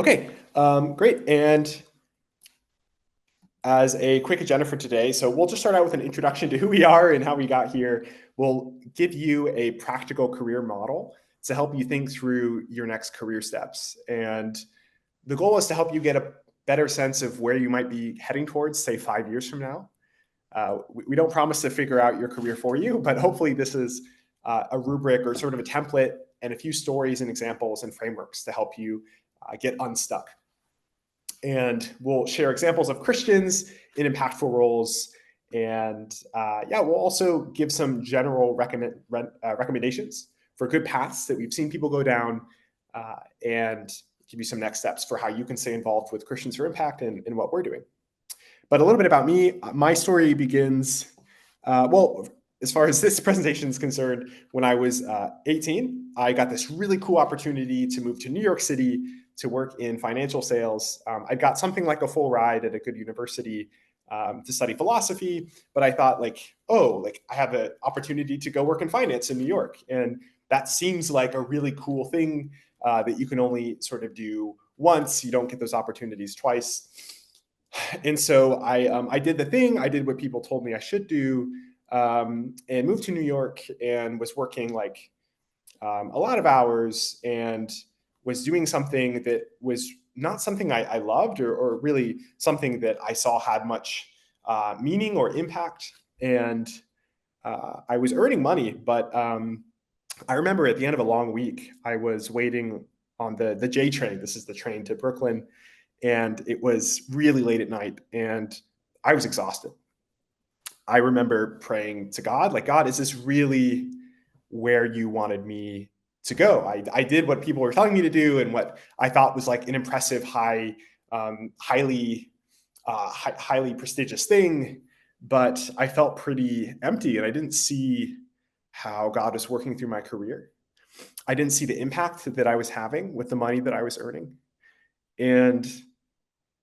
Okay, great. And as a quick agenda for today, so we'll just start out with an introduction to who we are and how we got here. We'll give you a practical career model to help you think through your next career steps. And the goal is to help you get a better sense of where you might be heading towards, say, 5 years from now. We don't promise to figure out your career for you, but hopefully this is a rubric or sort of a template and a few stories and examples and frameworks to help you get unstuck. And we'll share examples of Christians in impactful roles. And we'll also give some general recommendations for good paths that we've seen people go down, and give you some next steps for how you can stay involved with Christians for Impact and what we're doing. But a little bit about me. My story begins, as far as this presentation is concerned, when I was 18, I got this really cool opportunity to move to New York City to work in financial sales. I got something like a full ride at a good university to study philosophy, but I thought I have an opportunity to go work in finance in New York. And that seems like a really cool thing that you can only sort of do once. You don't get those opportunities twice. And so I did the thing. I did what people told me I should do, and moved to New York and was working a lot of hours and was doing something that was not something I loved or really something that I saw had much meaning or impact. And I was earning money, but I remember at the end of a long week, I was waiting on the J train. This is the train to Brooklyn. And it was really late at night and I was exhausted. I remember praying to God, God, is this really where you wanted me to go? I did what people were telling me to do and what I thought was an impressive, highly prestigious thing, but I felt pretty empty and I didn't see how God was working through my career. I didn't see the impact that I was having with the money that I was earning. And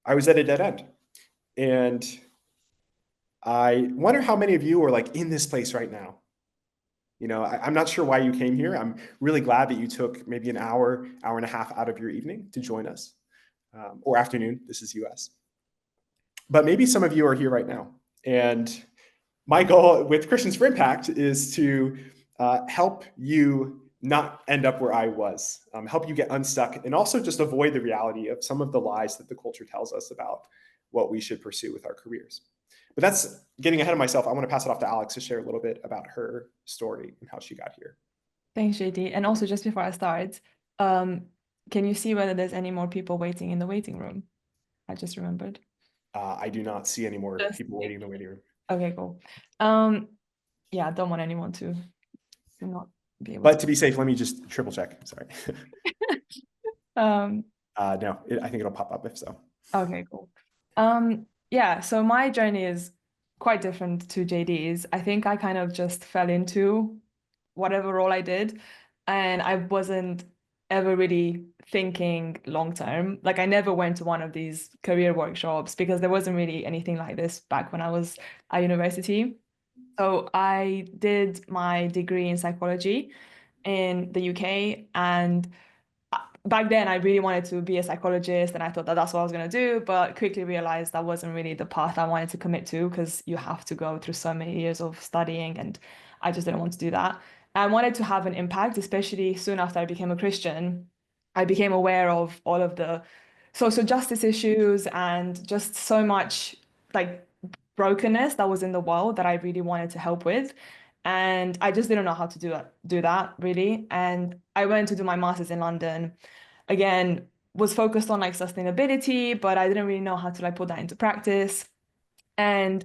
I was at a dead end. And I wonder how many of you are in this place right now. I'm not sure why you came here. I'm really glad that you took maybe an hour and a half out of your evening to join us, or afternoon. This is US. But maybe some of you are here right now. And my goal with Christians for Impact is to help you not end up where I was, help you get unstuck, and also just avoid the reality of some of the lies that the culture tells us about what we should pursue with our careers. But that's getting ahead of myself. I want to pass it off to Alex to share a little bit about her story and how she got here. Thanks, JD. And also, just before I start, can you see whether there's any more people waiting in the waiting room? I just remembered. I do not see any more people waiting in the waiting room. Okay, cool. Yeah, I don't want anyone to not be able But to be safe, let me just triple check. Sorry. No, I think it'll pop up if so. Okay, cool. Yeah, so my journey is quite different to JD's. I think I kind of just fell into whatever role I did, and I wasn't ever really thinking long term. I never went to one of these career workshops because there wasn't really anything like this back when I was at university. So I did my degree in psychology in the UK, and back then I really wanted to be a psychologist and I thought that that's what I was going to do, but quickly realized that wasn't really the path I wanted to commit to because you have to go through so many years of studying and I just didn't want to do that. I wanted to have an impact, especially soon after I became a Christian. I became aware of all of the social justice issues and just so much brokenness that was in the world that I really wanted to help with. And I just didn't know how to do that really. And I went to do my master's in London. Again, was focused on sustainability, but I didn't really know how to put that into practice. And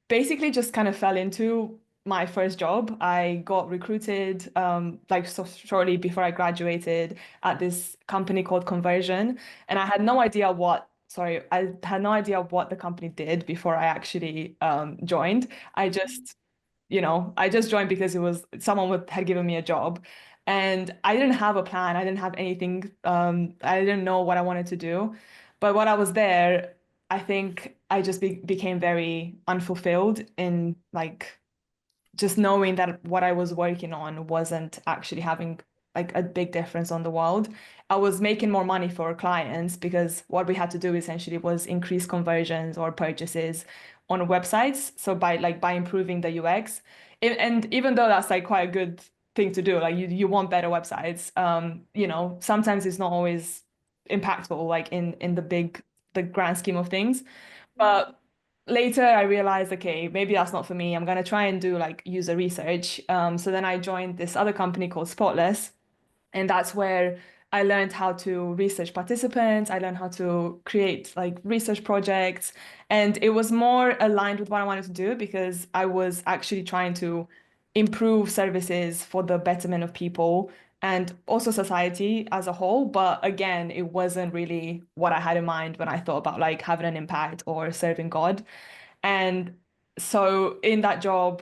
basically just kind of fell into my first job. I got recruited so shortly before I graduated at this company called Conversion. And I had no idea what the company did before I actually joined. I just joined because it was someone had given me a job and I didn't have a plan. I didn't have anything. I didn't know what I wanted to do. But while I was there, I think I just became very unfulfilled in just knowing that what I was working on wasn't actually having like a big difference on the world. I was making more money for clients because what we had to do essentially was increase conversions or purchases on websites. So by improving the UX, and even though that's like quite a good thing to do, like you want better websites, sometimes it's not always impactful, like in the grand scheme of things. But later I realized, okay, maybe that's not for me. I'm gonna try and do like user research. So then I joined this other company called Spotless, and that's where I learned how to research participants. I learned how to create like research projects. And it was more aligned with what I wanted to do because I was actually trying to improve services for the betterment of people and also society as a whole. But again, it wasn't really what I had in mind when I thought about like having an impact or serving God. And so in that job,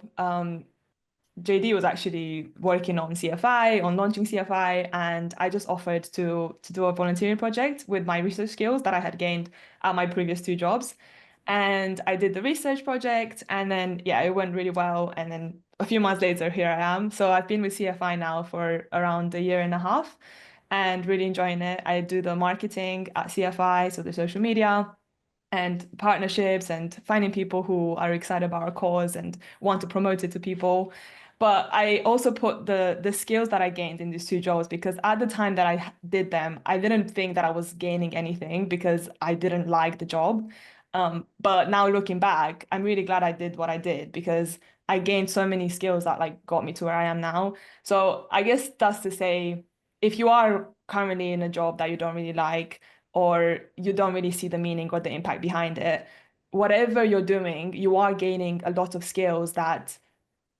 JD was actually working on CFI, on launching CFI, and I just offered to do a volunteering project with my research skills that I had gained at my previous two jobs. And I did the research project, and then yeah, it went really well. And then a few months later, here I am. So I've been with CFI now for around a year and a half, and really enjoying it. I do the marketing at CFI, so the social media and partnerships and finding people who are excited about our cause and want to promote it to people. But I also put the skills that I gained in these two jobs because at the time that I did them, I didn't think that I was gaining anything because I didn't like the job. But now looking back, I'm really glad I did what I did because I gained so many skills that like got me to where I am now. So I guess that's to say, if you are currently in a job that you don't really like, or you don't really see the meaning or the impact behind it, whatever you're doing, you are gaining a lot of skills that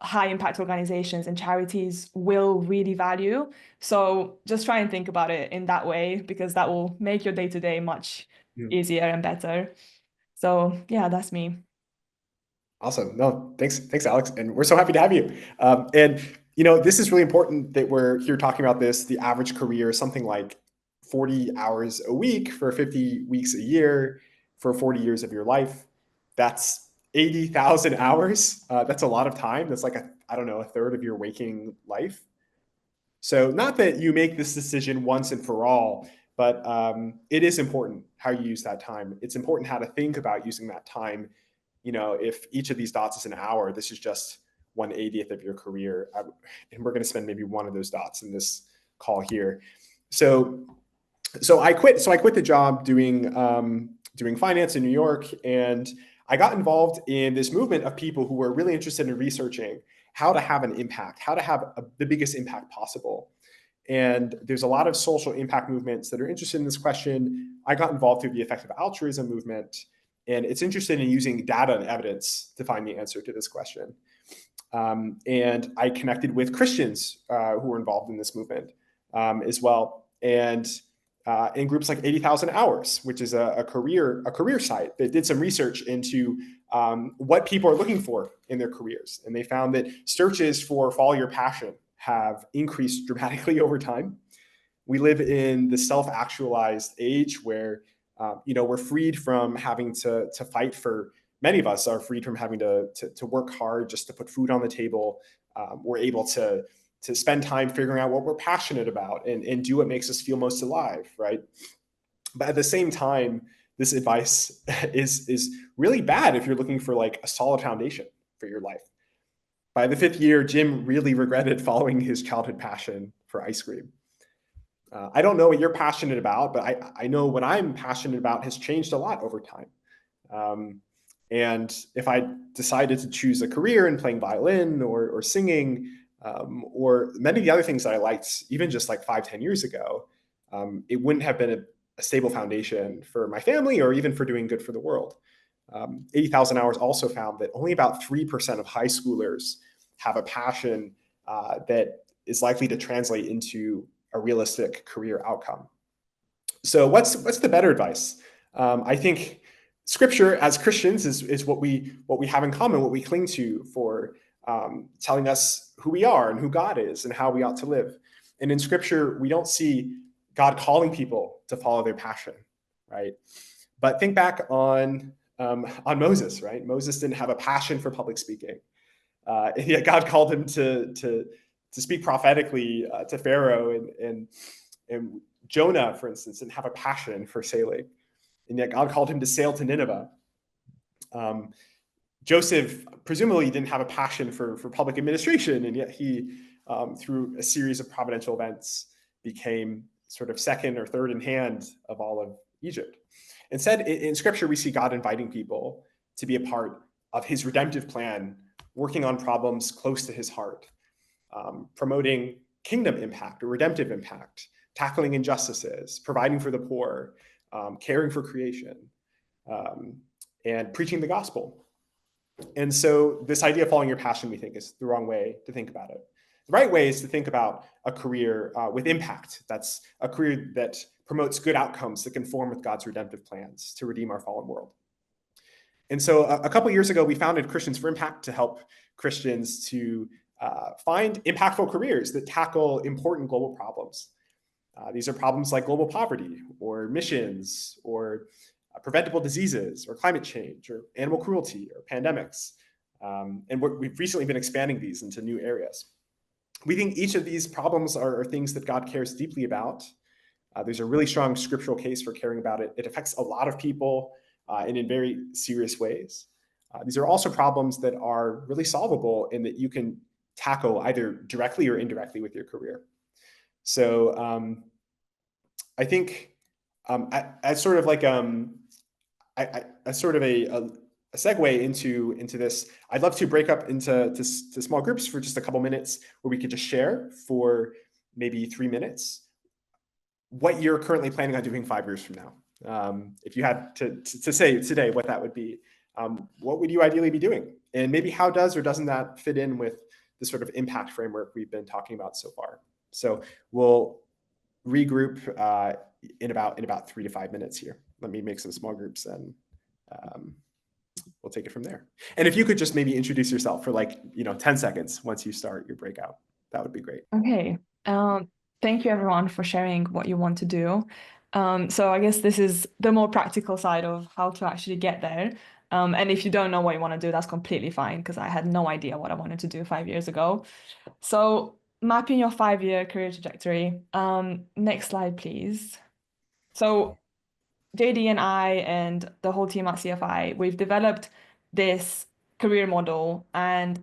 high impact organizations and charities will really value. So just try and think about it in that way because that will make your day to day much easier and better. So yeah, that's me. Awesome. No, thanks, Alex, and we're so happy to have you. And this is really important that we're here talking about this. The average career is something like 40 hours a week for 50 weeks a year for 40 years of your life. That's 80,000 hours. That's a lot of time. That's like I don't know, a third of your waking life. So not that you make this decision once and for all, but it is important how you use that time. It's important how to think about using that time. If each of these dots is an hour, this is just 1/80th of your career. And we're going to spend maybe one of those dots in this call here. So I quit. So I quit the job doing finance in New York, and I got involved in this movement of people who were really interested in researching how to have an impact, how to have the biggest impact possible. And there's a lot of social impact movements that are interested in this question. I got involved through the effective altruism movement, and it's interested in using data and evidence to find the answer to this question. And I connected with Christians who were involved in this movement as well. And in groups like 80,000 Hours, which is a career site that did some research into what people are looking for in their careers. And they found that searches for follow your passion have increased dramatically over time. We live in the self-actualized age where we're freed from having to fight for. Many of us are freed from having to work hard just to put food on the table. We're able to spend time figuring out what we're passionate about and do what makes us feel most alive, right? But at the same time, this advice is really bad if you're looking for like a solid foundation for your life. By the 5th year, Jim really regretted following his childhood passion for ice cream. I don't know what you're passionate about, but I know what I'm passionate about has changed a lot over time. And if I decided to choose a career in playing violin or singing, or many of the other things that I liked, even just like 5, 10 years ago, it wouldn't have been a stable foundation for my family or even for doing good for the world. 80,000 Hours also found that only about 3% of high schoolers have a passion that is likely to translate into a realistic career outcome. So what's the better advice? I think Scripture as Christians is what we have in common, what we cling to for telling us who we are and who God is and how we ought to live. And in Scripture, we don't see God calling people to follow their passion, right? But think back on Moses, right? Moses didn't have a passion for public speaking. Yet God called him to to speak prophetically to Pharaoh, and Jonah, for instance, didn't have a passion for sailing, and yet God called him to sail to Nineveh. Um, Joseph presumably didn't have a passion for public administration, and yet he, through a series of providential events, became sort of second or third in hand of all of Egypt. Instead, in Scripture, we see God inviting people to be a part of his redemptive plan, working on problems close to his heart, promoting kingdom impact or redemptive impact, tackling injustices, providing for the poor, caring for creation, and preaching the gospel. And so this idea of following your passion, we think, is the wrong way to think about it. The right way is to think about a career with impact. That's a career that promotes good outcomes that conform with God's redemptive plans to redeem our fallen world. And so a couple of years ago, we founded Christians for Impact to help Christians to find impactful careers that tackle important global problems. These are problems like global poverty or missions or preventable diseases or climate change or animal cruelty or pandemics. And we've recently been expanding these into new areas. We think each of these problems are things that God cares deeply about. There's a really strong scriptural case for caring about it. It affects a lot of people and in very serious ways. These are also problems that are really solvable and that you can tackle either directly or indirectly with your career. So I think as sort of like as sort of a segue into this, I'd love to break up into small groups for just a couple minutes where we could just share for maybe 3 minutes what you're currently planning on doing 5 years from now. If you had to say today what that would be, what would you ideally be doing? And maybe how does or doesn't that fit in with the sort of impact framework we've been talking about so far? So we'll regroup in about 3 to 5 minutes here. Let me make some small groups and we'll take it from there. And if you could just maybe introduce yourself for 10 seconds once you start your breakout, that would be great. Okay. Thank you everyone for sharing what you want to do. So I guess this is the more practical side of how to actually get there. And if you don't know what you want to do, that's completely fine because I had no idea what I wanted to do 5 years ago. So mapping your 5-year career trajectory. Next slide, please. So JD and I and the whole team at CFI, we've developed this career model, and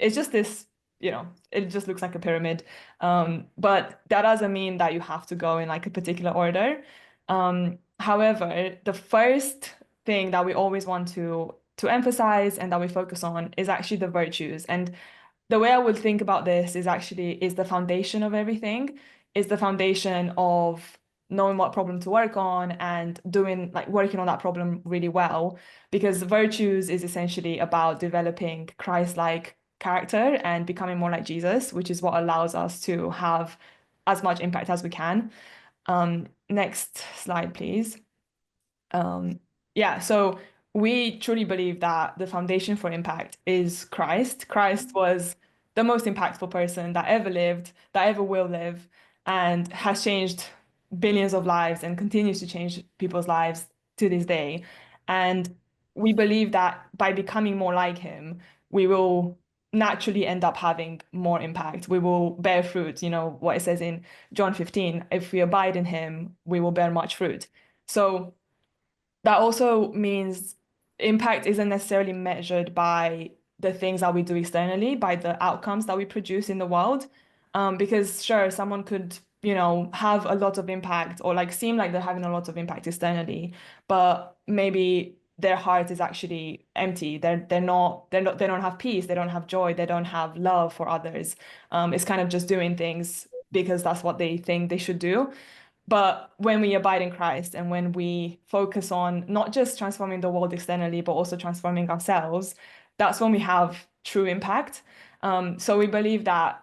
it's just this, it just looks like a pyramid. But that doesn't mean that you have to go in like a particular order. However, the first thing that we always want to emphasize and that we focus on is actually the virtues. And the way I would think about this is the foundation of everything, is the foundation of knowing what problem to work on and working on that problem really well. Because virtues is essentially about developing Christ-like character and becoming more like Jesus, which is what allows us to have as much impact as we can. Next slide, please. Yeah, so we truly believe that the foundation for impact is Christ. Christ was the most impactful person that ever lived, that ever will live, and has changed billions of lives and continues to change people's lives to this day. And we believe that by becoming more like him, we will naturally end up having more impact. We will bear fruit, what it says in John 15, if we abide in him, we will bear much fruit. So that also means impact isn't necessarily measured by the things that we do externally, by the outcomes that we produce in the world. Because sure, someone could, have a lot of impact or seem like they're having a lot of impact externally, but maybe their heart is actually empty. They don't have peace, they don't have joy, they don't have love for others. It's kind of just doing things because that's what they think they should do. But when we abide in Christ and when we focus on not just transforming the world externally, but also transforming ourselves, that's when we have true impact. So we believe that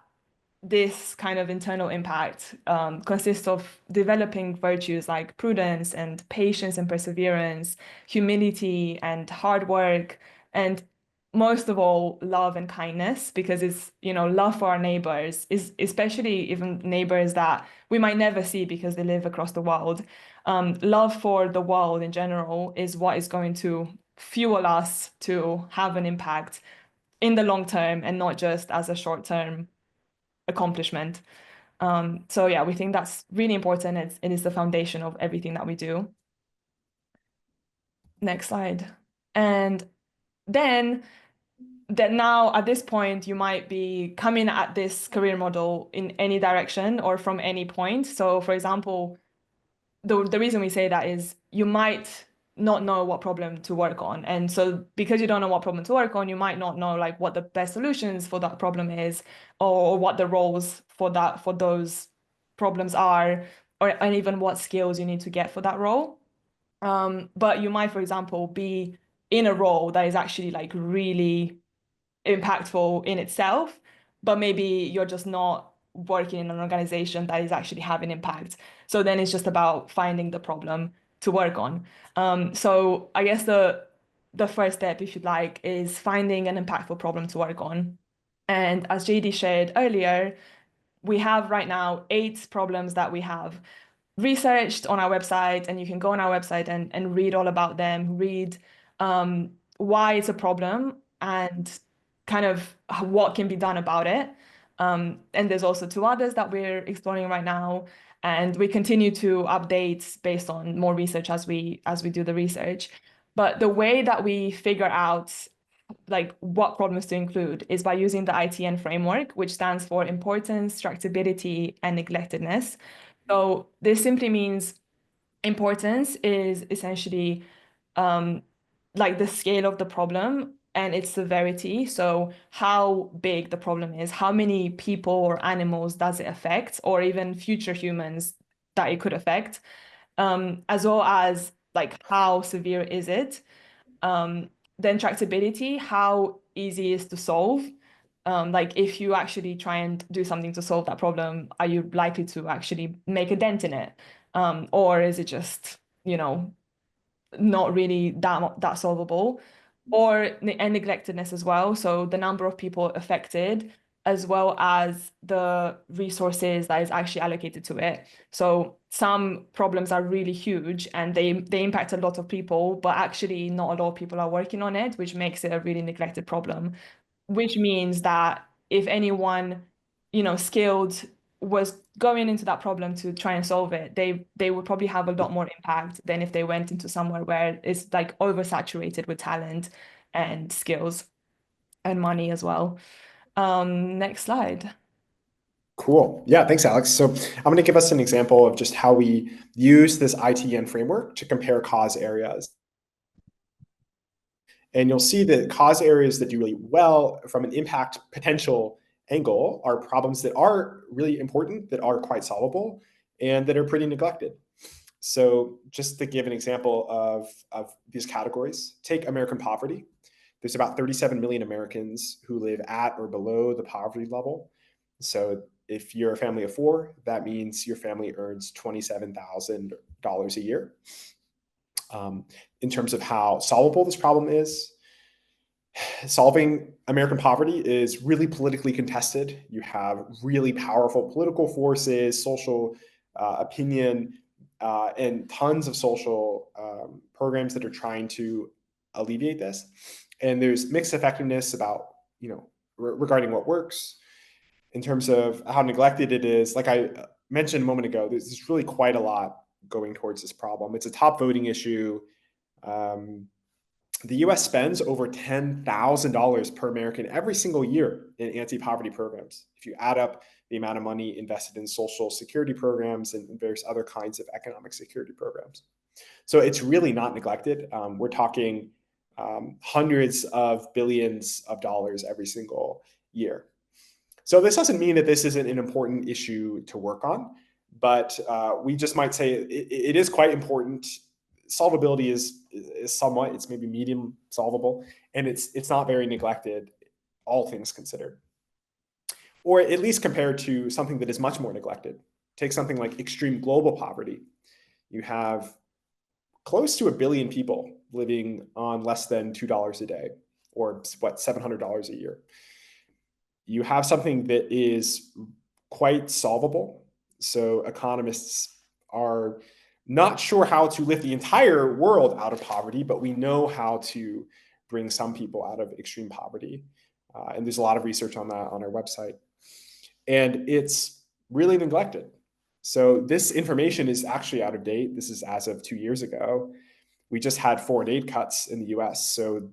this kind of internal impact consists of developing virtues like prudence and patience and perseverance, humility and hard work, and most of all, love and kindness, because it's, love for our neighbors, is especially even neighbors that we might never see because they live across the world. Love for the world in general is what is going to fuel us to have an impact in the long term and not just as a short term accomplishment. So yeah, we think that's really important. It is the foundation of everything that we do. Next slide. And then that now at this point, you might be coming at this career model in any direction or from any point. So for example, the reason we say that is you might not know what problem to work on. And so because you don't know what problem to work on, you might not know like what the best solutions for that problem is, or what the roles for those problems are, and even what skills you need to get for that role. But you might, for example, be in a role that is actually like really impactful in itself, but maybe you're just not working in an organization that is actually having impact. So then it's just about finding the problem to work on. So I guess the first step, if you'd like, is finding an impactful problem to work on. And as JD shared earlier, we have right now 8 problems that we have researched on our website, and you can go on our website and read all about them, read why it's a problem and kind of what can be done about it. And there's also 2 others that we're exploring right now, and we continue to update based on more research as we do the research. But the way that we figure out like what problems to include is by using the ITN framework, which stands for importance, tractability, and neglectedness. So this simply means importance is essentially um, like the scale of the problem and its severity. So how big the problem is, how many people or animals does it affect, or even future humans that it could affect, as well as like how severe is it. Then tractability, how easy is to solve. Like if you actually try and do something to solve that problem, are you likely to actually make a dent in it? Or is it just, not really that solvable? Or and neglectedness as well. So the number of people affected, as well as the resources that is actually allocated to it. So some problems are really huge and they impact a lot of people, but actually not a lot of people are working on it, which makes it a really neglected problem. Which means that if anyone, skilled was going into that problem to try and solve it, they would probably have a lot more impact than if they went into somewhere where it's like oversaturated with talent and skills and money as well. Next slide. Cool. Yeah, thanks, Alex. So I'm going to give us an example of just how we use this ITN framework to compare cause areas. And you'll see that cause areas that do really well from an impact potential angle are problems that are really important, that are quite solvable, and that are pretty neglected. So just to give an example of these categories, take American poverty. There's about 37 million Americans who live at or below the poverty level. So if you're a family of 4, that means your family earns $27,000 a year. In terms of how solvable this problem is, solving American poverty is really politically contested. You have really powerful political forces, social opinion, and tons of social programs that are trying to alleviate this. And there's mixed effectiveness about, regarding what works in terms of how neglected it is. Like I mentioned a moment ago, there's really quite a lot going towards this problem. It's a top voting issue. The US spends over $10,000 per American every single year in anti-poverty programs. If you add up the amount of money invested in social security programs and various other kinds of economic security programs. So it's really not neglected. We're talking hundreds of billions of dollars every single year. So this doesn't mean that this isn't an important issue to work on, but we just might say it is quite important. Solvability is somewhat, it's maybe medium solvable, and it's not very neglected, all things considered. Or at least compared to something that is much more neglected. Take something like extreme global poverty. You have close to 1 billion people living on less than $2 a day, or what, $700 a year. You have something that is quite solvable. So economists are not sure how to lift the entire world out of poverty, but we know how to bring some people out of extreme poverty. And there's a lot of research on that on our website. and it's really neglected. So this information is actually out of date. This is as of 2 years ago. We just had foreign aid cuts in the US. So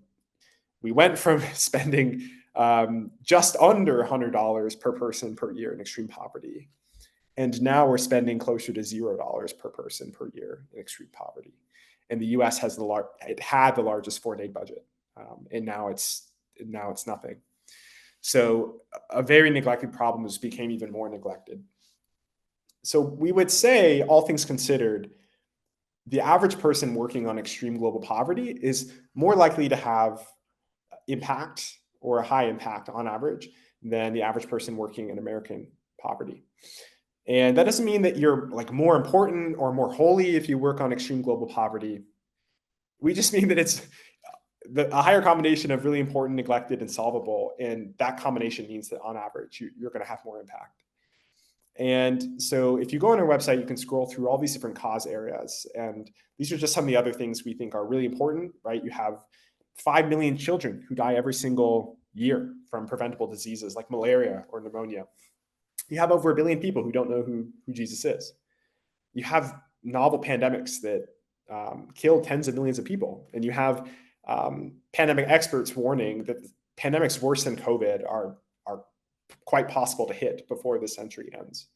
we went from spending just under $100 per person per year in extreme poverty. And now we're spending closer to $0 per person per year in extreme poverty. And the US has it had the largest foreign aid budget. And now it's nothing. So a very neglected problem has became even more neglected. So we would say, all things considered, the average person working on extreme global poverty is more likely to have impact or a high impact on average than the average person working in American poverty. And that doesn't mean that you're like more important or more holy if you work on extreme global poverty. We just mean that it's a higher combination of really important, neglected, and solvable. And that combination means that on average, you're going to have more impact. And so if you go on our website, you can scroll through all these different cause areas. And these are just some of the other things we think are really important, right? You have 5 million children who die every single year from preventable diseases like malaria or pneumonia. You have over 1 billion people who don't know who Jesus is. You have novel pandemics that kill tens of millions of people. And you have pandemic experts warning that pandemics worse than COVID are quite possible to hit before this century ends.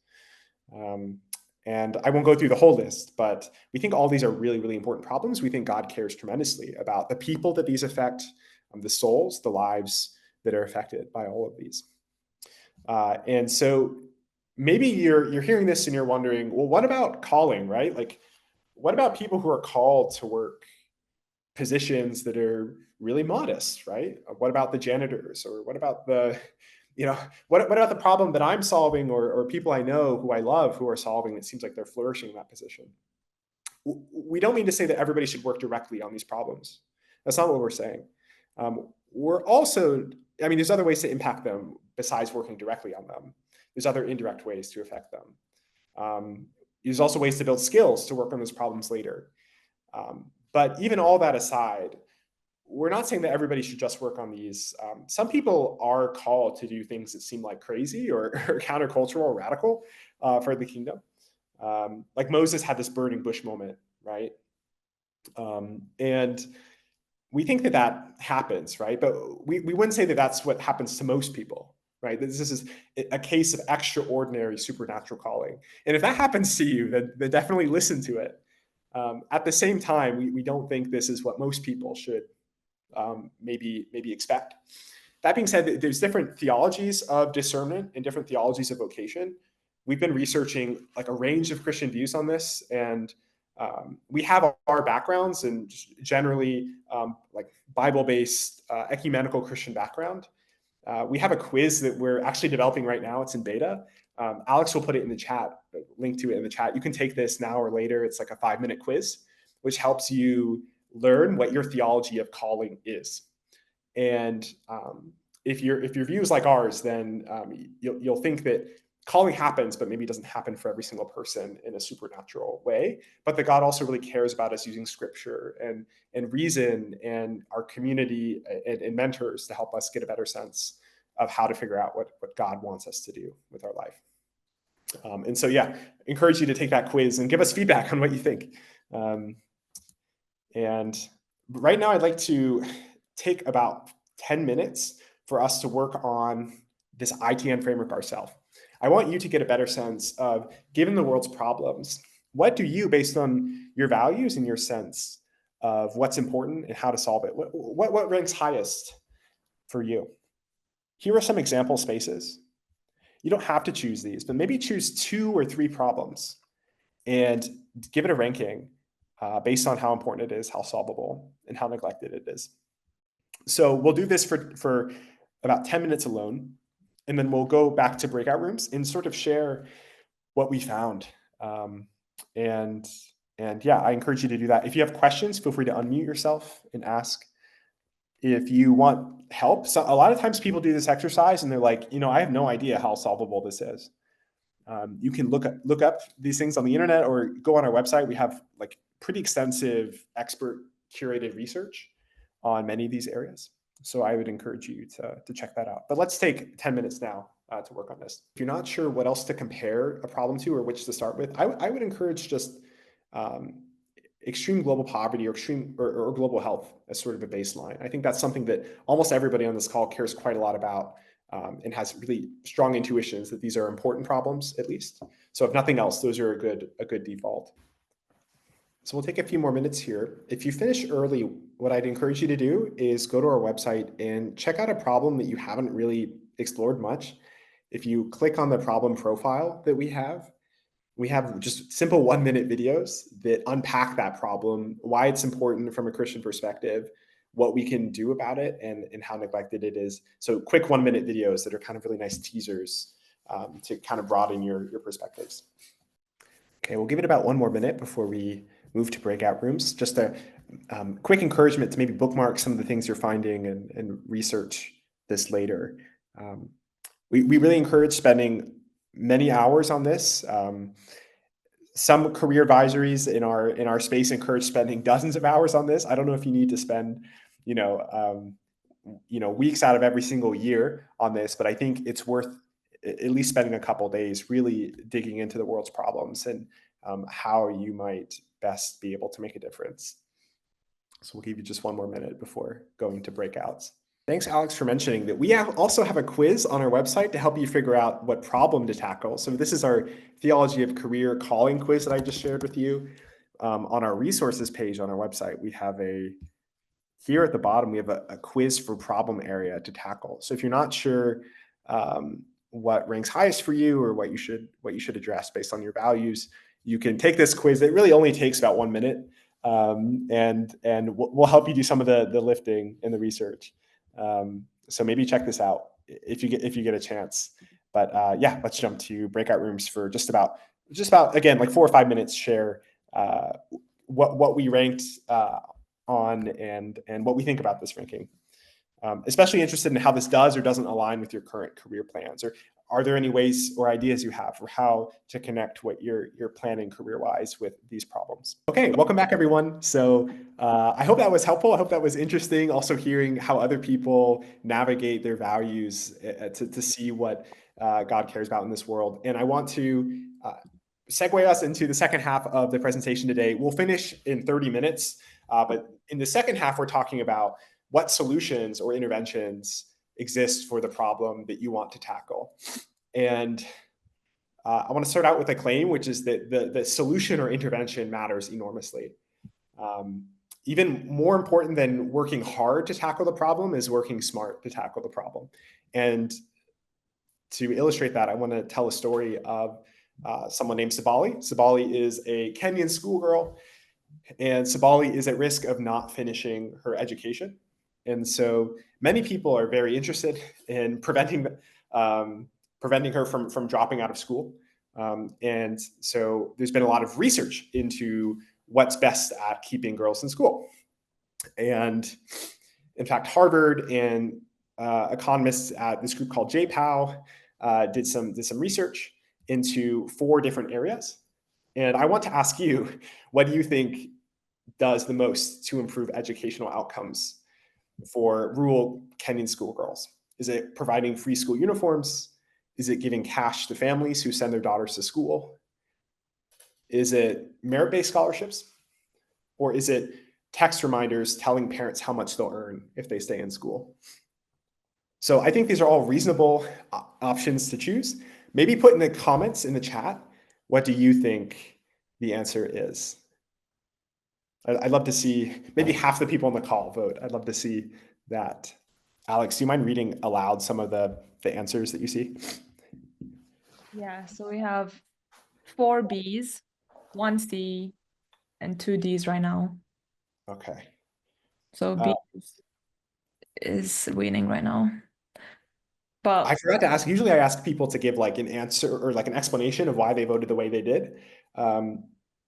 And I won't go through the whole list, but we think all these are really, really important problems. We think God cares tremendously about the people that these affect, the souls, the lives that are affected by all of these. And so maybe you're hearing this and you're wondering, well, what about calling, right? Like, what about people who are called to work positions that are really modest, right? What about the janitors, or what about the, what about the problem that I'm solving, or people I know who I love who are solving? It seems like they're flourishing in that position. We don't mean to say that everybody should work directly on these problems. That's not what we're saying. We're also, there's other ways to impact them besides working directly on them. There's other indirect ways to affect them. There's also ways to build skills to work on those problems later. But even all that aside, we're not saying that everybody should just work on these. Some people are called to do things that seem like crazy or countercultural or radical for the kingdom. Like Moses had this burning bush moment, right? And we think that happens, right? But we wouldn't say that that's what happens to most people, right? This is a case of extraordinary supernatural calling. And if that happens to you, then definitely listen to it. At the same time, we don't think this is what most people should maybe expect. That being said, there's different theologies of discernment and different theologies of vocation. We've been researching like a range of Christian views on this, and we have our backgrounds and generally like Bible-based ecumenical Christian background. We have a quiz that we're actually developing right now. It's in beta. Alex will put it in the chat, link to it in the chat. You can take this now or later. It's like a 5-minute quiz, which helps you learn what your theology of calling is. And if your view is like ours, then you'll think that calling happens, but maybe it doesn't happen for every single person in a supernatural way. But that God also really cares about us using scripture and reason and our community and mentors to help us get a better sense of how to figure out what God wants us to do with our life. And so, yeah, encourage you to take that quiz and give us feedback on what you think. And right now, I'd like to take about 10 minutes for us to work on this ITN framework ourselves. I want you to get a better sense of, given the world's problems, what do you, based on your values and your sense of what's important and how to solve it, what ranks highest for you? Here are some example spaces. You don't have to choose these, but maybe choose 2 or 3 problems and give it a ranking based on how important it is, how solvable, and how neglected it is. So we'll do this for about 10 minutes alone, and then we'll go back to breakout rooms and sort of share what we found. And yeah, I encourage you to do that. If you have questions, feel free to unmute yourself and ask. If you want help, so a lot of times people do this exercise and they're like, I have no idea how solvable this is. You can look up these things on the internet or go on our website. We have like pretty extensive expert curated research on many of these areas. So I would encourage you to check that out. But let's take 10 minutes now to work on this. If you're not sure what else to compare a problem to or which to start with, I would encourage just um, extreme global poverty or or global health as sort of a baseline. I think that's something that almost everybody on this call cares quite a lot about, and has really strong intuitions that these are important problems, at least. So if nothing else, those are a good default. So we'll take a few more minutes here. If you finish early, what I'd encourage you to do is go to our website and check out a problem that you haven't really explored much. If you click on the problem profile that we have just simple 1-minute videos that unpack that problem, why it's important from a Christian perspective, what we can do about it, and how neglected it is. So quick 1-minute videos that are kind of really nice teasers to kind of broaden your perspectives. Okay, we'll give it about 1 more minute before we move to breakout rooms. Just a quick encouragement to maybe bookmark some of the things you're finding and research this later. We really encourage spending many hours on this. Some career advisories in our space encourage spending dozens of hours on this. I don't know if you need to spend, weeks out of every single year on this, but I think it's worth at least spending a couple days really digging into the world's problems and how you might best be able to make a difference. So we'll give you just 1 more minute before going to breakouts. Thanks, Alex, for mentioning that we also have a quiz on our website to help you figure out what problem to tackle. So this is our Theology of Career Calling quiz that I just shared with you. On our resources page on our website, we have here at the bottom, we have a quiz for problem area to tackle. So if you're not sure what ranks highest for you or what you should address based on your values, you can take this quiz. It really only takes about 1 minute, and we'll help you do some of the lifting and the research. So maybe check this out if you get a chance. But yeah, let's jump to breakout rooms for just about again like 4 or 5 minutes. Share what we ranked on and what we think about this ranking. Especially interested in how this does or doesn't align with your current career plans, or are there any ways or ideas you have for how to connect what you're planning career-wise with these problems? Okay, welcome back, everyone. So I hope that was helpful. I hope that was interesting. Also hearing how other people navigate their values to see what God cares about in this world. And I want to segue us into the second half of the presentation today. We'll finish in 30 minutes, but in the second half, we're talking about what solutions or interventions exist for the problem that you want to tackle. And I want to start out with a claim, which is that the solution or intervention matters enormously. Even more important than working hard to tackle the problem is working smart to tackle the problem. And to illustrate that, I want to tell a story of someone named Sabali. Sabali is a Kenyan schoolgirl, and Sabali is at risk of not finishing her education. And so many people are very interested in preventing her from dropping out of school. And so there's been a lot of research into what's best at keeping girls in school. And in fact, Harvard and economists at this group called JPOW did some research into 4 different areas. And I want to ask you, what do you think does the most to improve educational outcomes for rural Kenyan schoolgirls? Is it providing free school uniforms? Is it giving cash to families who send their daughters to school? Is it merit-based scholarships? Or is it text reminders telling parents how much they'll earn if they stay in school? So I think these are all reasonable options to choose. Maybe put in the comments in the chat, what do you think the answer is? I'd love to see maybe half the people on the call vote. I'd love to see that. Alex, do you mind reading aloud some of the answers that you see? Yeah, so we have 4 Bs, 1 C, and 2 Ds right now. Okay. So B is winning right now. But I forgot to ask, usually I ask people to give like an answer or like an explanation of why they voted the way they did.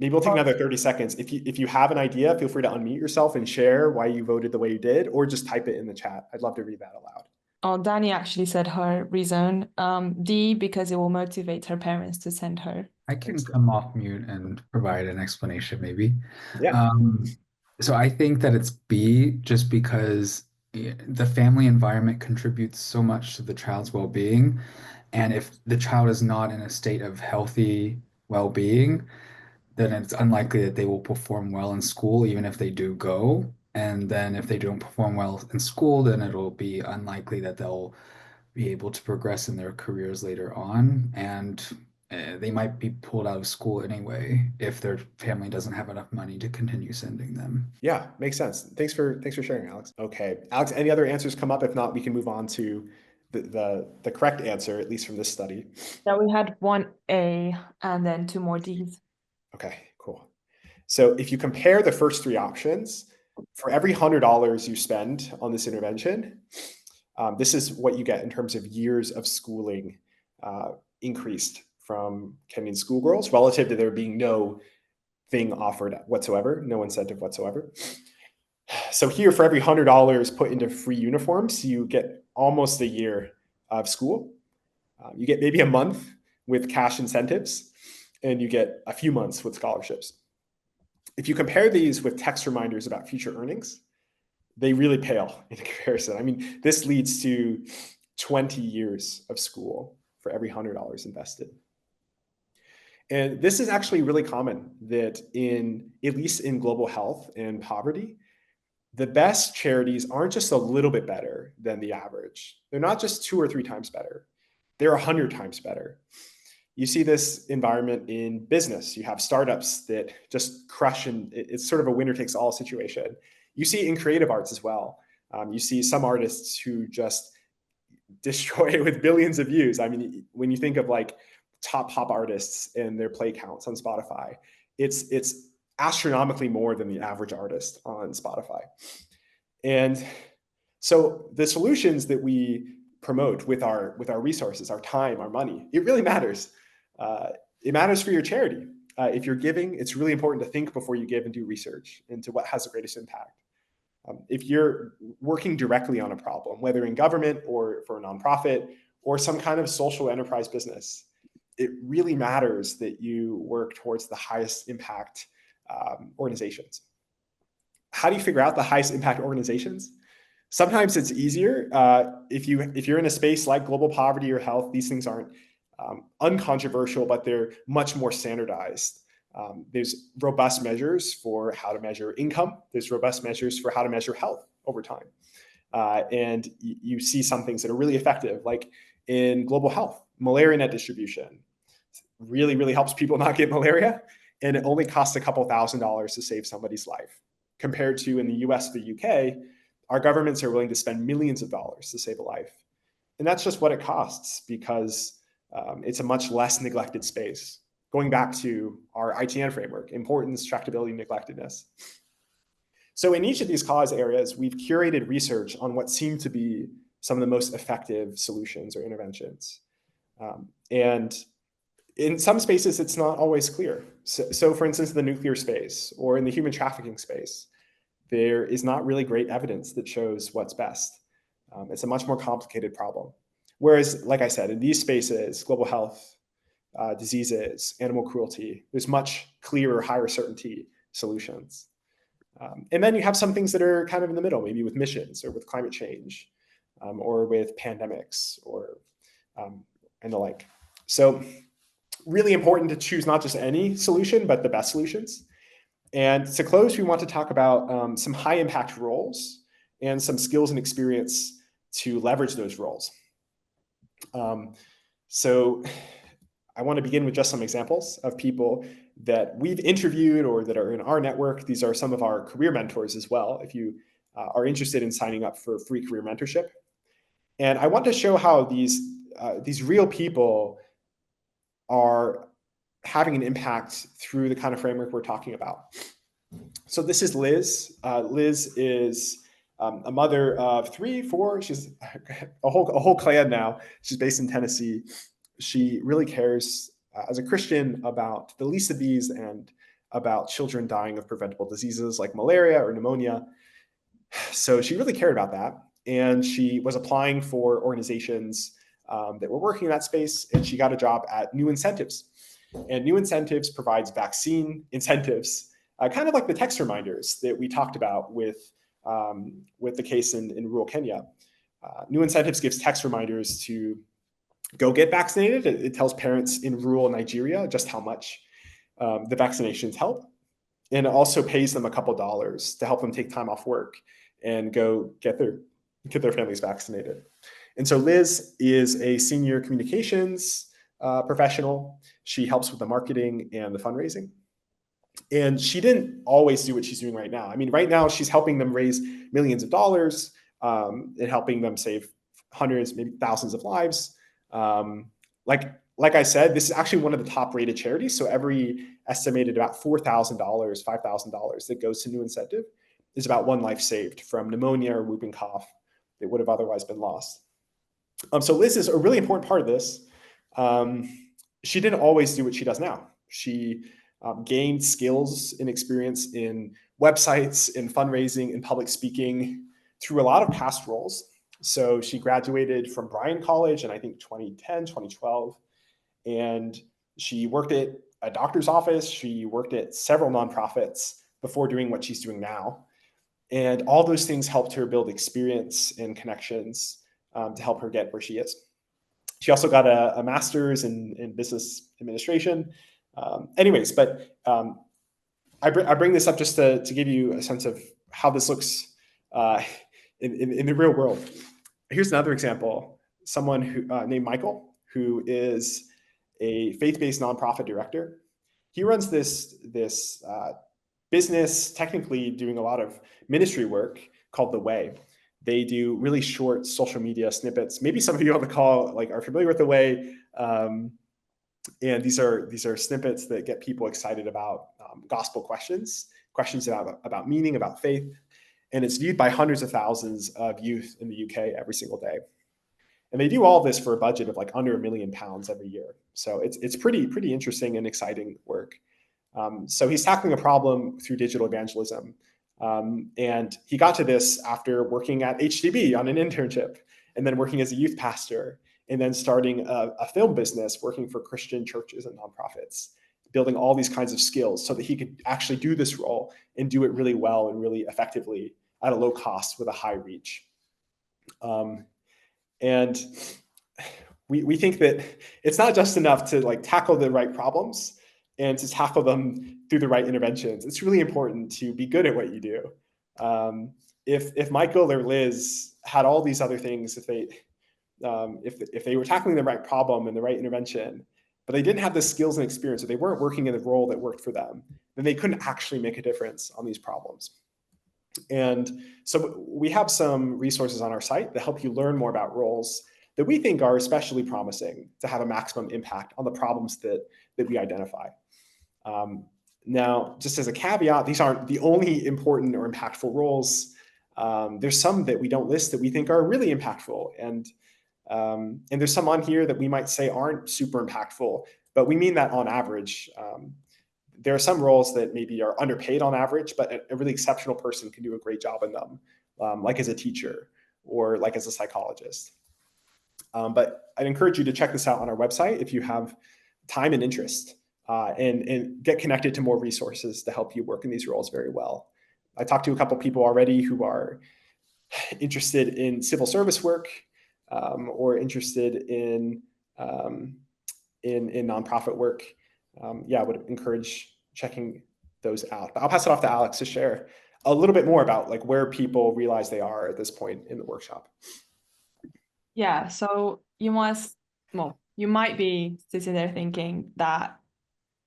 Maybe we'll take another 30 seconds. If you have an idea, feel free to unmute yourself and share why you voted the way you did, or just type it in the chat. I'd love to read that aloud. Oh, Danny actually said her reason. D, because it will motivate her parents to send her. I can come off mute and provide an explanation, maybe. Yeah. So I think that it's B, just because the family environment contributes so much to the child's well-being. And if the child is not in a state of healthy well-being, then it's unlikely that they will perform well in school, even if they do go. And then if they don't perform well in school, then it'll be unlikely that they'll be able to progress in their careers later on. And they might be pulled out of school anyway if their family doesn't have enough money to continue sending them. Yeah, makes sense. Thanks for sharing, Alex. Okay, Alex, any other answers come up? If not, we can move on to the correct answer, at least from this study. Yeah, we had one A and then two more Ds. Okay, cool. So if you compare the first three options, for every $100 you spend on this intervention, this is what you get in terms of years of schooling increased from Kenyan schoolgirls relative to there being no thing offered whatsoever, no incentive whatsoever. So here, for every $100 put into free uniforms, you get almost a year of school. You get maybe a month with cash incentives, and you get a few months with scholarships. If you compare these with text reminders about future earnings, they really pale in comparison. I mean, this leads to 20 years of school for every $100 invested. And this is actually really common that at least in global health and poverty, the best charities aren't just a little bit better than the average. They're not just 2 or 3 times better. They're 100 times better. You see this environment in business. You have startups that just crush, and it's sort of a winner takes all situation. You see it in creative arts as well. You see some artists who just destroy it with billions of views. I mean, when you think of like top pop artists and their play counts on Spotify, it's astronomically more than the average artist on Spotify. And so the solutions that we promote with our resources, our time, our money, it really matters. It matters for your charity. If you're giving, it's really important to think before you give and do research into what has the greatest impact. If you're working directly on a problem, whether in government or for a nonprofit or some kind of social enterprise business, it really matters that you work towards the highest impact organizations. How do you figure out the highest impact organizations? Sometimes it's easier if you're in a space like global poverty or health. These things aren't uncontroversial, but they're much more standardized. There's robust measures for how to measure income. There's robust measures for how to measure health over time. And you see some things that are really effective, like in global health, malaria net distribution really, really helps people not get malaria. And it only costs a couple $1,000s to save somebody's life. Compared to in the US or the UK, our governments are willing to spend millions of dollars to save a life. And that's just what it costs because it's a much less neglected space. Going back to our ITN framework, importance, tractability, neglectedness. So in each of these cause areas, we've curated research on what seem to be some of the most effective solutions or interventions. And in some spaces, it's not always clear. So for instance, the nuclear space or in the human trafficking space, there is not really great evidence that shows what's best. It's a much more complicated problem. Whereas, like I said, in these spaces, global health, diseases, animal cruelty, there's much clearer, higher certainty solutions. And then you have some things that are kind of in the middle, maybe with missions or with climate change or with pandemics or and the like. So really important to choose not just any solution, but the best solutions. And to close, we want to talk about some high impact roles and some skills and experience to leverage those roles. So I want to begin with just some examples of people that we've interviewed or that are in our network. These are some of our career mentors as well, if you are interested in signing up for free career mentorship. And I want to show how these real people are having an impact through the kind of framework we're talking about. So this is Liz. Liz is a mother of 3, 4. She's a whole clan now. She's based in Tennessee. She really cares as a Christian about the least of these and about children dying of preventable diseases like malaria or pneumonia. So she really cared about that. And she was applying for organizations that were working in that space, and she got a job at New Incentives. And New Incentives provides vaccine incentives, kind of like the text reminders that we talked about with the case in rural Kenya. New Incentives gives text reminders to go get vaccinated. It tells parents in rural Nigeria just how much the vaccinations help. And it also pays them a couple dollars to help them take time off work and go get their families vaccinated. And so Liz is a senior communications professional. She helps with the marketing and the fundraising. And she didn't always do what she's doing right now. I mean, right now she's helping them raise millions of dollars and helping them save hundreds, maybe thousands of lives. Like I said, this is actually one of the top rated charities. So every estimated about $4,000, $5,000 that goes to New Incentive is about one life saved from pneumonia or whooping cough that would have otherwise been lost. So Liz is a really important part of this. She didn't always do what she does now. She gained skills and experience in websites, in fundraising, in public speaking through a lot of past roles. So she graduated from Bryan College in, I think, 2010, 2012. And she worked at a doctor's office. She worked at several nonprofits before doing what she's doing now. And all those things helped her build experience and connections to help her get where she is. She also got a master's in business administration. I bring this up just to give you a sense of how this looks in the real world. Here's another example. Someone who named Michael, who is a faith-based nonprofit director. He runs this business, technically doing a lot of ministry work, called The Way. They do really short social media snippets. Maybe some of you on the call are familiar with The Way. And these are snippets that get people excited about gospel questions about meaning, about faith. And it's viewed by hundreds of thousands of youth in the UK every single day. And they do all this for a budget of under £1 million every year. So it's pretty interesting and exciting work. So he's tackling a problem through digital evangelism. And he got to this after working at HTB on an internship, and then working as a youth pastor, and then starting a film business, working for Christian churches and nonprofits, building all these kinds of skills so that he could actually do this role and do it really well and really effectively at a low cost with a high reach. And we think that it's not just enough to tackle the right problems and to tackle them through the right interventions. It's really important to be good at what you do. If Michael or Liz had all these other things, if they were tackling the right problem and the right intervention, but they didn't have the skills and experience, or they weren't working in the role that worked for them, then they couldn't actually make a difference on these problems. And so we have some resources on our site that help you learn more about roles that we think are especially promising to have a maximum impact on the problems that we identify. Now, just as a caveat, these aren't the only important or impactful roles. There's some that we don't list that we think are really impactful. And there's some on here that we might say aren't super impactful, but we mean that on average. There are some roles that maybe are underpaid on average, but a really exceptional person can do a great job in them, like as a teacher or like as a psychologist. But I'd encourage you to check this out on our website if you have time and interest, and get connected to more resources to help you work in these roles very well. I talked to a couple people already who are interested in civil service work, or interested in nonprofit work. I would encourage checking those out. But I'll pass it off to Alex to share a little bit more about where people realize they are at this point in the workshop. Yeah, so you might be sitting there thinking that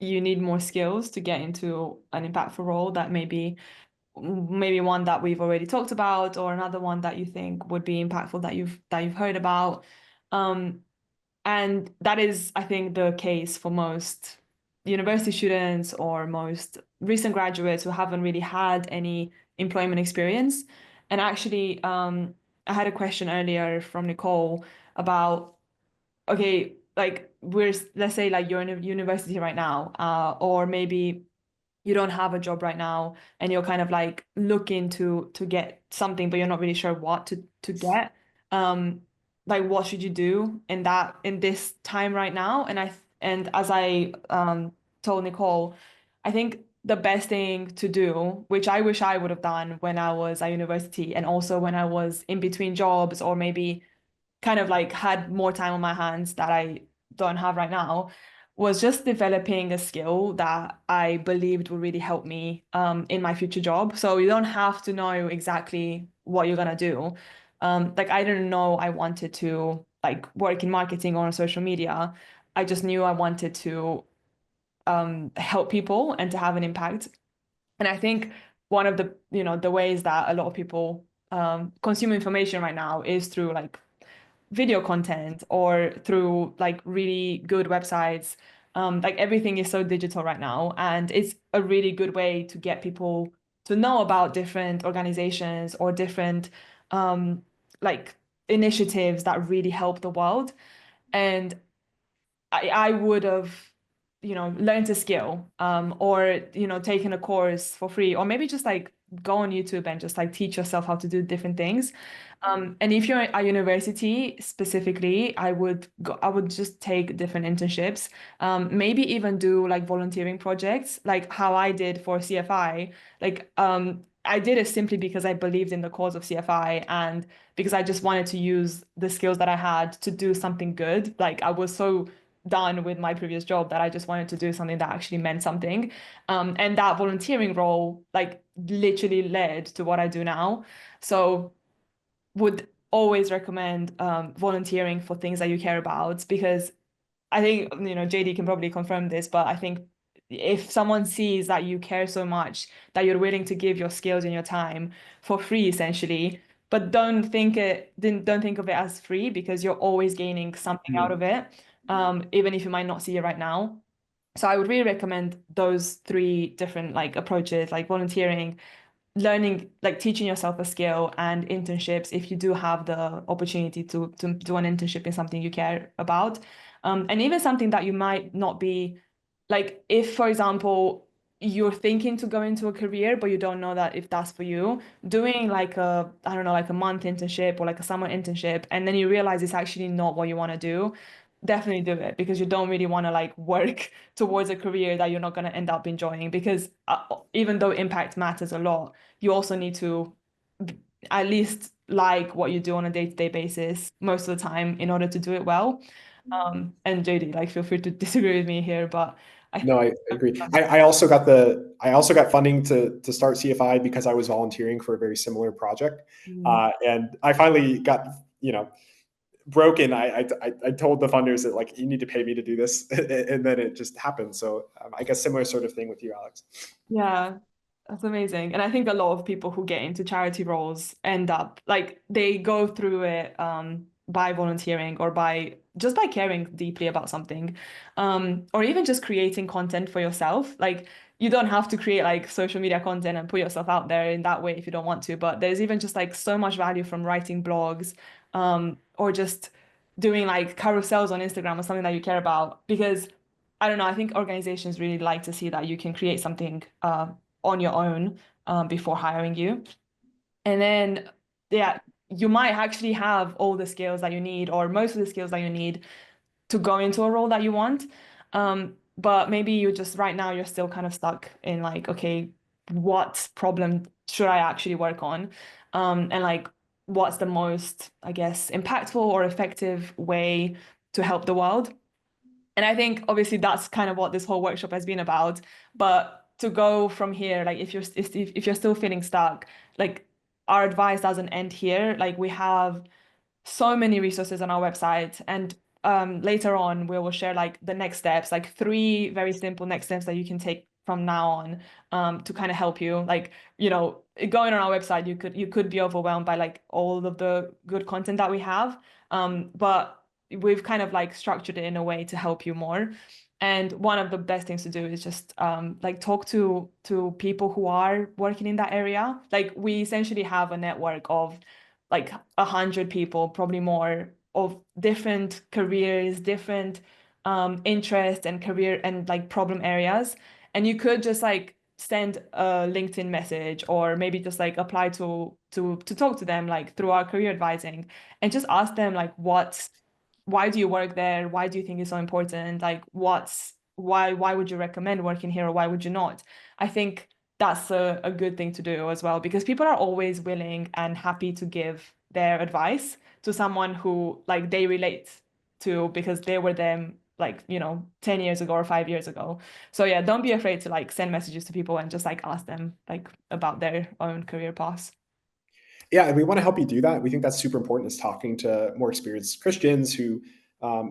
you need more skills to get into an impactful role, that maybe one that we've already talked about, or another one that you think would be impactful that you've heard about. And that is, I think, the case for most university students or most recent graduates who haven't really had any employment experience. And actually, I had a question earlier from Nicole about, okay, let's say you're in a university right now, or maybe you don't have a job right now and you're kind of looking to get something, but you're not really sure what to get. What should you do in this time right now? And as I told Nicole, I think the best thing to do, which I wish I would have done when I was at university, and also when I was in between jobs, or maybe kind of like had more time on my hands that I don't have right now, was just developing a skill that I believed would really help me in my future job. So you don't have to know exactly what you're gonna do. Like I didn't know I wanted to like work in marketing or on social media. I just knew I wanted to help people and to have an impact. And I think one of the, the ways that a lot of people consume information right now is through like video content or through like really good websites. Like everything is so digital right now, and it's a really good way to get people to know about different organizations or different like initiatives that really help the world. And I would have, learned a skill, or, taken a course for free, or maybe just like go on YouTube and just like teach yourself how to do different things. And if you're at university specifically, I would just take different internships, maybe even do like volunteering projects, like how I did for CFI. Like, I did it simply because I believed in the cause of CFI and because I just wanted to use the skills that I had to do something good. Like I was so done with my previous job that I just wanted to do something that actually meant something. And that volunteering role, like, literally led to what I do now. So, would always recommend volunteering for things that you care about, because I think, JD can probably confirm this, but I think if someone sees that you care so much that you're willing to give your skills and your time for free, essentially, but don't think of it as free, because you're always gaining something out of it, even if you might not see it right now. So I would really recommend those three different like approaches, like volunteering, learning, like teaching yourself a skill, and internships if you do have the opportunity to do an internship in something you care about. And even something that you might not be, like if, for example, you're thinking to go into a career, but you don't know that if that's for you, doing like I don't know, like a month internship or like a summer internship, and then you realize it's actually not what you want to do, definitely do it, because you don't really want to like work towards a career that you're not going to end up enjoying, because even though impact matters a lot, you also need to at least like what you do on a day-to-day basis most of the time in order to do it well. And JD, like, feel free to disagree with me here, but No, I agree. I also got funding to start CFI because I was volunteering for a very similar project, and I finally got broken. I told the funders that like you need to pay me to do this, and then it just happened. So I guess similar sort of thing with you, Alex. Yeah, that's amazing. And I think a lot of people who get into charity roles end up like they go through it by volunteering or by just by caring deeply about something. Or even just creating content for yourself. Like you don't have to create like social media content and put yourself out there in that way if you don't want to, but there's even just like so much value from writing blogs, or just doing like carousels on Instagram or something that you care about, because I don't know, I think organizations really like to see that you can create something on your own before hiring you. And then, yeah, you might actually have all the skills that you need, or most of the skills that you need to go into a role that you want. But maybe you just right now you're still kind of stuck in like, okay, what problem should I actually work on? And like, what's the most, I guess, impactful or effective way to help the world? And I think obviously that's kind of what this whole workshop has been about. But to go from here, like if you're still feeling stuck, like our advice doesn't end here. Like we have so many resources on our website, and later on we will share like the next steps, like three very simple next steps that you can take from now on, to kind of help you. Like, going on our website, you could be overwhelmed by like all of the good content that we have, but we've kind of like structured it in a way to help you more. And one of the best things to do is just like talk to people who are working in that area. Like we essentially have a network of like 100 people, probably more, of different careers, different interests and career and like problem areas. And you could just like send a LinkedIn message, or maybe just like apply to talk to them like through our career advising, and just ask them like why do you work there? Why do you think it's so important? Like why would you recommend working here, or why would you not? I think that's a good thing to do as well, because people are always willing and happy to give their advice to someone who like they relate to because they were them like 10 years ago or 5 years ago. So yeah, don't be afraid to like send messages to people and just like ask them like about their own career paths. Yeah, and we want to help you do that. We think that's super important, is talking to more experienced Christians who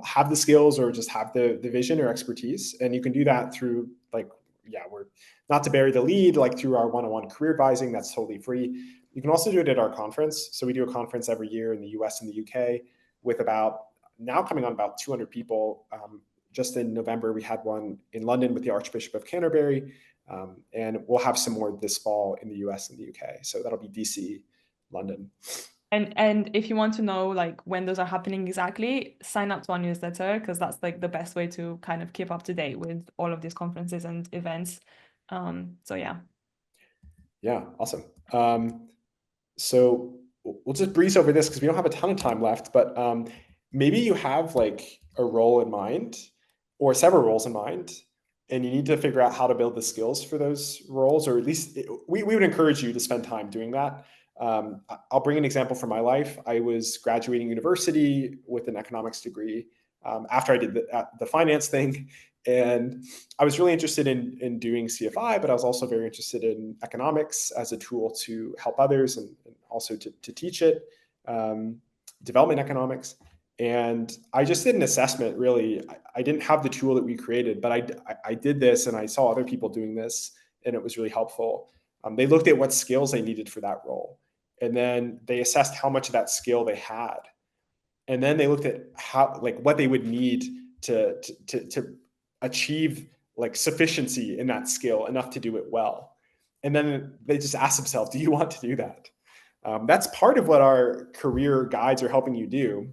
have the skills or just have the vision or expertise. And you can do that through like, yeah, we're not to bury the lead, like through our one-on-one career advising. That's totally free. You can also do it at our conference. So we do a conference every year in the US and the UK with about now coming on about 200 people. Just in November, we had one in London with the Archbishop of Canterbury. And we'll have some more this fall in the US and the UK. So that'll be DC, London. And if you want to know like when those are happening exactly, sign up to our newsletter because that's like the best way to kind of keep up to date with all of these conferences and events. So yeah. Yeah, awesome. So we'll just breeze over this because we don't have a ton of time left, but maybe you have like a role in mind or several roles in mind, and you need to figure out how to build the skills for those roles, or at least we would encourage you to spend time doing that. I'll bring an example from my life. I was graduating university with an economics degree after I did the finance thing. And I was really interested in doing CFI, but I was also very interested in economics as a tool to help others and also to teach it, development economics. And I just did an assessment, really. I didn't have the tool that we created, but I did this and I saw other people doing this, and it was really helpful. They looked at what skills they needed for that role, and then they assessed how much of that skill they had. And then they looked at how, like, what they would need to achieve like sufficiency in that skill enough to do it well. And then they just ask themselves, do you want to do that? That's part of what our career guides are helping you do.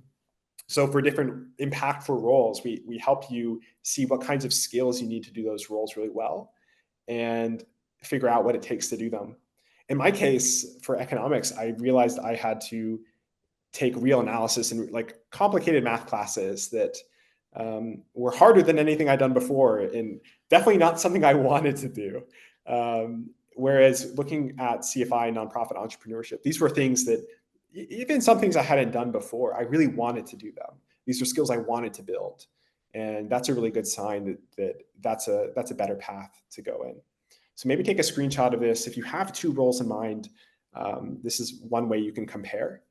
So for different impactful roles, we help you see what kinds of skills you need to do those roles really well and figure out what it takes to do them. In my case, for economics, I realized I had to take real analysis and like complicated math classes that were harder than anything I'd done before, and definitely not something I wanted to do. Whereas looking at CFI, nonprofit entrepreneurship, these were things that even some things I hadn't done before, I really wanted to do them. These are skills I wanted to build. And that's a really good sign that's a better path to go in. So maybe take a screenshot of this. If you have two roles in mind, this is one way you can compare.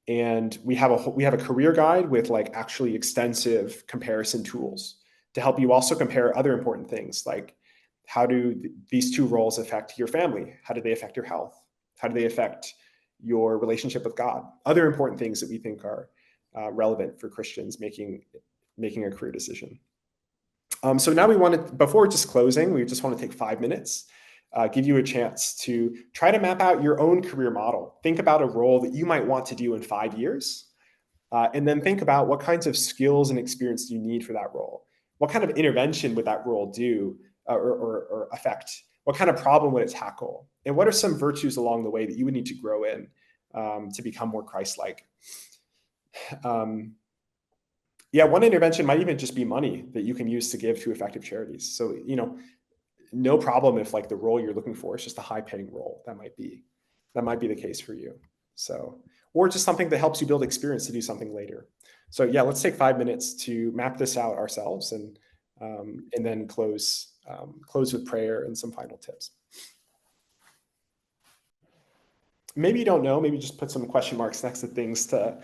And we have a career guide with like actually extensive comparison tools to help you also compare other important things, like how do these two roles affect your family? How do they affect your health? How do they affect your relationship with God? Other important things that we think are relevant for Christians making a career decision. So now before just closing, we just want to take 5 minutes, give you a chance to try to map out your own career model. Think about a role that you might want to do in 5 years, and then think about what kinds of skills and experience do you need for that role. What kind of intervention would that role do or affect? What kind of problem would it tackle? And what are some virtues along the way that you would need to grow in to become more Christ-like? Yeah, one intervention might even just be money that you can use to give to effective charities. So, no problem if like the role you're looking for is just a high-paying role. That might be the case for you. So, or just something that helps you build experience to do something later. So yeah, let's take 5 minutes to map this out ourselves and then close with prayer and some final tips. Maybe you don't know, maybe just put some question marks next to things to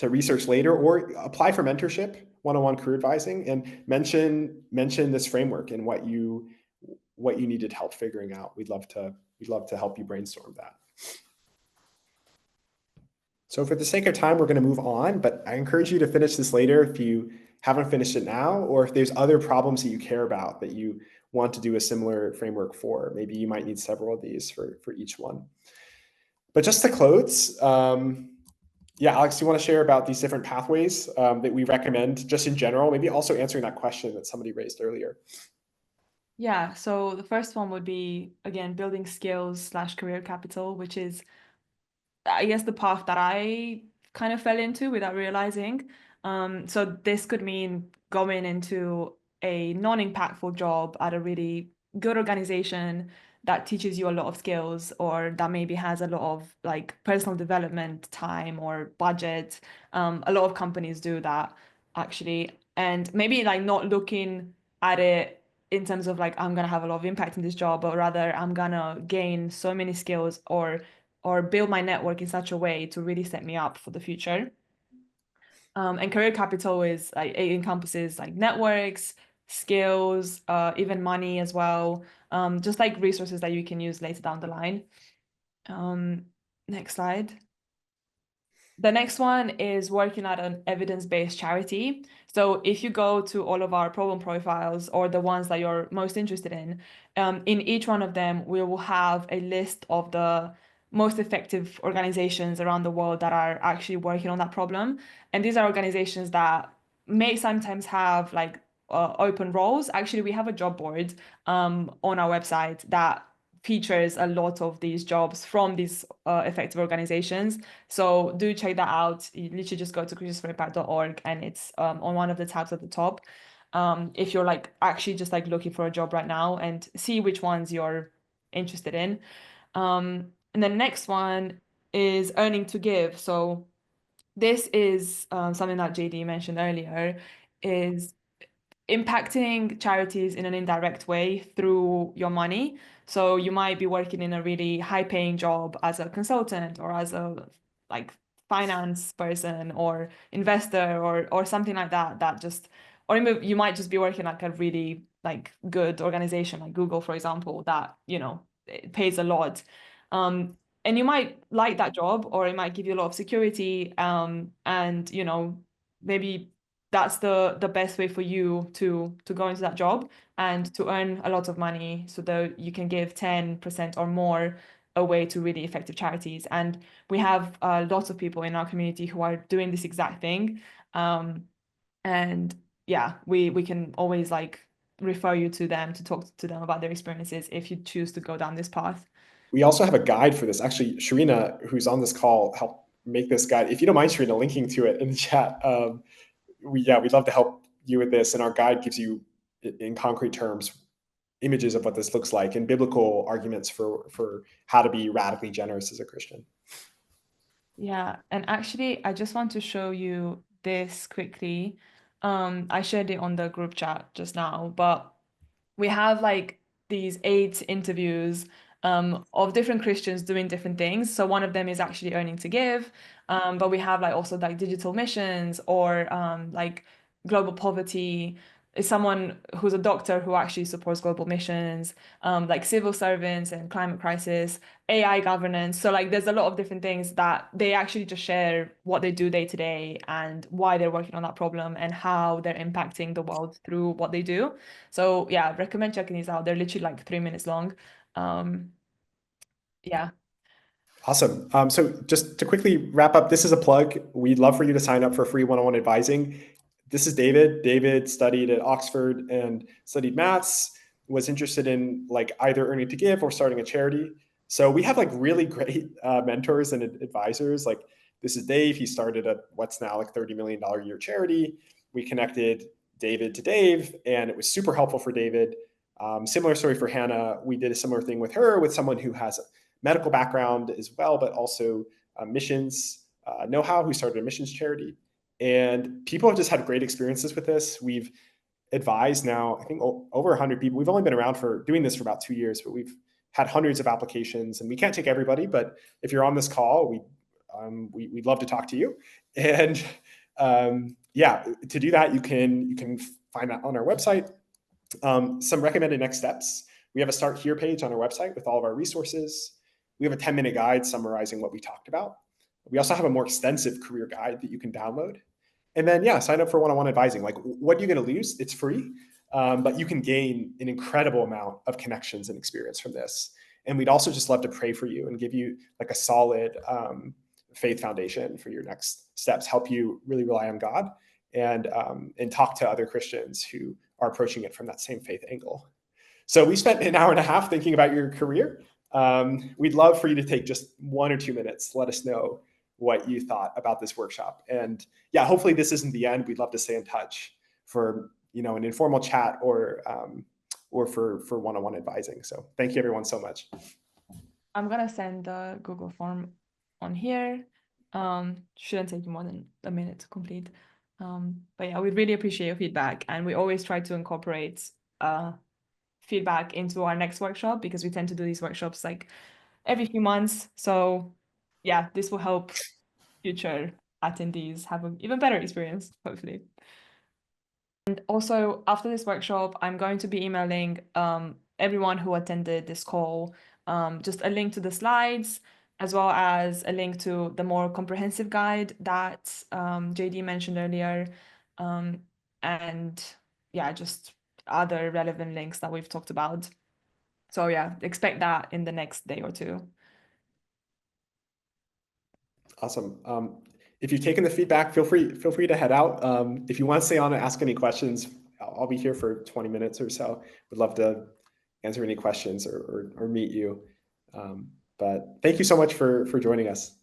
research later, or apply for mentorship, one-on-one career advising, and mention this framework and what you needed help figuring out. We'd love to help you brainstorm that. So for the sake of time, we're going to move on, but I encourage you to finish this later if you haven't finished it now, or if there's other problems that you care about that you want to do a similar framework for. Maybe you might need several of these for each one. But just to close, yeah, Alex, do you want to share about these different pathways that we recommend just in general? Maybe also answering that question that somebody raised earlier. Yeah, so the first one would be, again, building skills / career capital, which is, I guess, the path that I kind of fell into without realizing. So this could mean going into a non-impactful job at a really good organization that teaches you a lot of skills, or that maybe has a lot of like personal development time or budget. A lot of companies do that actually, and maybe like not looking at it in terms of like I'm gonna have a lot of impact in this job, but rather I'm gonna gain so many skills or build my network in such a way to really set me up for the future. And career capital is like it encompasses like networks, skills, even money as well, just like resources that you can use later down the line. Um, Next slide. The next one is working at an evidence-based charity. So if you go to all of our problem profiles or the ones that you're most interested in each one of them, we will have a list of the most effective organizations around the world that are actually working on that problem. And these are organizations that may sometimes have like open roles. Actually, we have a job board on our website that features a lot of these jobs from these effective organizations. So do check that out. You literally just go to creaturesforimpact.org and it's on one of the tabs at the top. If you're like actually just like looking for a job right now, and see which ones you're interested in. And the next one is earning to give. So this is something that JD mentioned earlier, is impacting charities in an indirect way through your money. So you might be working in a really high paying job as a consultant or as a like finance person or investor or something like that, that just, or you might just be working like a really like good organization like Google, for example, that, you know, it pays a lot. And you might like that job, or it might give you a lot of security. And you know, maybe that's the best way for you to go into that job and to earn a lot of money so that you can give 10% or more away to really effective charities. And we have lots of people in our community who are doing this exact thing. And yeah, we can always like refer you to them to talk to them about their experiences if you choose to go down this path. We also have a guide for this. Actually, Sharina, who's on this call, helped make this guide. If you don't mind, Sharina, linking to it in the chat. We'd love to help you with this. And our guide gives you, in concrete terms, images of what this looks like and biblical arguments for how to be radically generous as a Christian. Yeah, and actually, I just want to show you this quickly. I shared it on the group chat just now, but we have like these 8 interviews of different Christians doing different things. So one of them is actually earning to give, but we have like also like digital missions or like global poverty. Is someone who's a doctor who actually supports global missions, like civil servants and climate crisis, AI governance. So like there's a lot of different things that they actually just share what they do day to day and why they're working on that problem and how they're impacting the world through what they do. So yeah, I recommend checking these out. They're literally like 3 minutes long. Yeah. Awesome. So just to quickly wrap up, this is a plug. We'd love for you to sign up for free one-on-one advising. This is David. David studied at Oxford and studied maths, was interested in like either earning to give or starting a charity. So we have like really great mentors and advisors. Like this is Dave. He started a what's now like $30 million a year charity. We connected David to Dave, and it was super helpful for David. Similar story for Hannah. We did a similar thing with her, with someone who has a medical background as well, but also missions know-how, who started a missions charity. And people have just had great experiences with this. We've advised now, I think, over 100 people. We've only been around for doing this for about 2 years, but we've had hundreds of applications, and we can't take everybody. But if you're on this call, we'd love to talk to you. And yeah, to do that, you can find that on our website. Some recommended next steps. We have a Start Here page on our website with all of our resources. We have a 10-minute guide summarizing what we talked about. We also have a more extensive career guide that you can download. And then, yeah, sign up for one-on-one advising. Like, what are you going to lose? It's free, but you can gain an incredible amount of connections and experience from this. And we'd also just love to pray for you and give you like a solid faith foundation for your next steps, help you really rely on God and talk to other Christians who are approaching it from that same faith angle. So we spent an hour and a half thinking about your career. We'd love for you to take just 1 or 2 minutes. Let us know what you thought about this workshop. And yeah, hopefully this isn't the end. We'd love to stay in touch for, an informal chat or or for one-on-one advising. So thank you everyone so much. I'm gonna send the Google form on here. Shouldn't take you more than a minute to complete. But yeah, we really appreciate your feedback, and we always try to incorporate feedback into our next workshop, because we tend to do these workshops like every few months. So yeah, this will help future attendees have an even better experience, hopefully. And also, after this workshop, I'm going to be emailing everyone who attended this call just a link to the slides, as well as a link to the more comprehensive guide that JD mentioned earlier. And yeah, just other relevant links that we've talked about. So yeah, expect that in the next day or two. Awesome. If you've taken the feedback, feel free to head out. If you want to stay on and ask any questions, I'll be here for 20 minutes or so. Would love to answer any questions or meet you. But thank you so much for joining us.